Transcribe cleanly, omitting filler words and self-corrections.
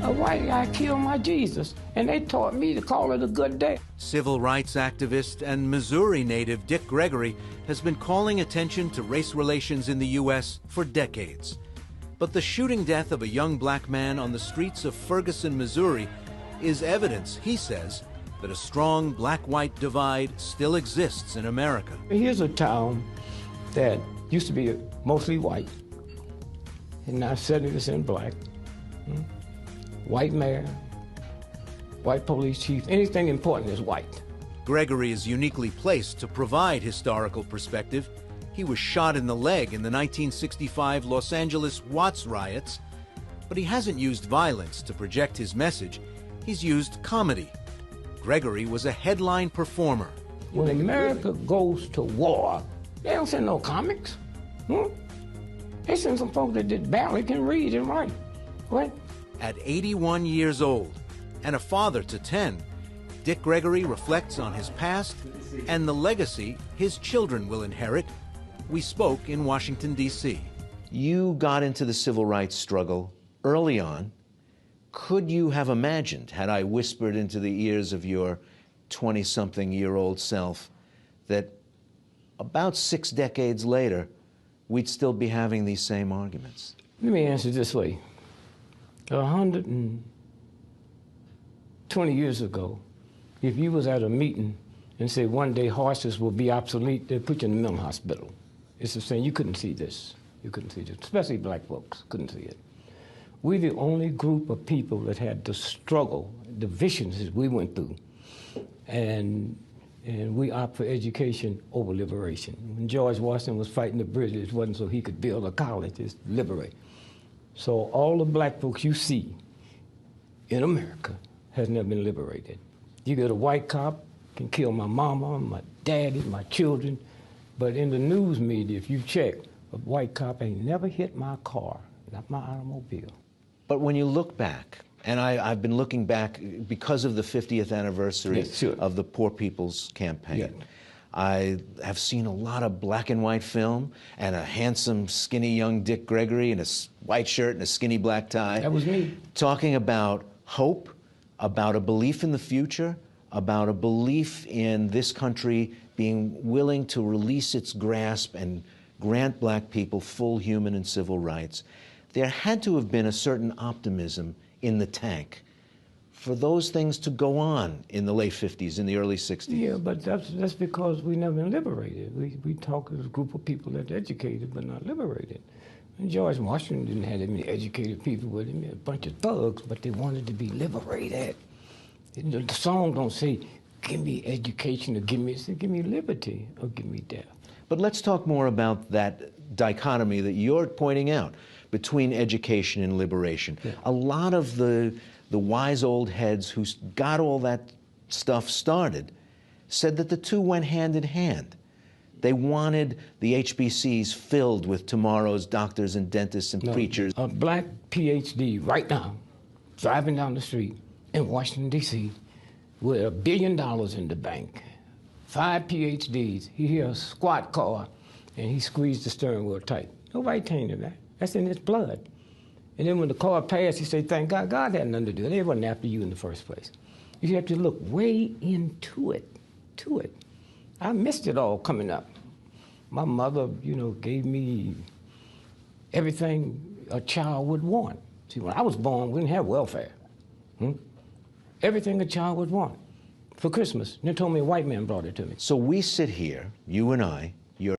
A white guy killed my Jesus, and they taught me to call it a good day. Civil rights activist and Missouri native Dick Gregory has been calling attention to race relations in the U.S. for decades. But the shooting death of a young black man on the streets of Ferguson, Missouri, is evidence, he says, that a strong black-white divide still exists in America. Here's a town that used to be mostly white, and now 70% black. White mayor, white police chief, anything important is white. Gregory is uniquely placed to provide historical perspective. He was shot in the leg in the 1965 Los Angeles Watts riots, but he hasn't used violence to project his message. He's used comedy. Gregory was a headline performer. When America goes to war, they don't send no comics. They send some folks that barely can read and write. What? At 81 years old and a father to 10, Dick Gregory reflects on his past and the legacy his children will inherit. We spoke in Washington, D.C. You got into the civil rights struggle early on. Could you have imagined, had I whispered into the ears of your 20-something-year-old self, that about 6 decades later, we'd still be having these same arguments? Let me answer it this way. 120 years ago, if you was at a meeting and say one day horses will be obsolete, they'd put you in the mental hospital. It's the same. You couldn't see this. You couldn't see this, especially black folks couldn't see it. We're the only group of people that had the struggle, the viciousness we went through, and we opt for education over liberation. When George Washington was fighting the British, it wasn't so he could build a college, it's liberate. So all the black folks you see in America has never been liberated. You get a white cop, can kill my mama, my daddy, my children, but in the news media, if you check, a white cop ain't never hit my car, not my automobile. But when you look back, and I've been looking back because of the 50th anniversary of the Poor People's Campaign. Yeah. I have seen a lot of black and white film and a handsome, skinny young Dick Gregory in a white shirt and a skinny black tie. That was me. Talking about hope, about a belief in the future, about a belief in this country being willing to release its grasp and grant black people full human and civil rights. There had to have been a certain optimism in the tank for those things to go on in the late 50s, in the early 60s. Yeah, but that's because we never been liberated. We talk as a group of people that's educated but not liberated. And George Washington didn't have that many educated people with him, a bunch of thugs, but they wanted to be liberated. The song don't say, give me education or give me liberty or give me death. But let's talk more about that dichotomy that you're pointing out between education and liberation. Yeah. A lot of the wise old heads who got all that stuff started said that the two went hand in hand. They wanted the HBCs filled with tomorrow's doctors and dentists and preachers. A black PhD right now, driving down the street in Washington, D.C., with $1 billion in the bank, 5 PhDs, he hears a squad car, and he squeezed the steering wheel tight. Nobody tainted that. That's in his blood. And then when the car passed, he said, thank God, God had nothing to do with it. They wasn't after you in the first place. You have to look way into it, I missed it all coming up. My mother, gave me everything a child would want. See, when I was born, we didn't have welfare. Everything a child would want for Christmas. And they told me a white man brought it to me. So we sit here, you and I,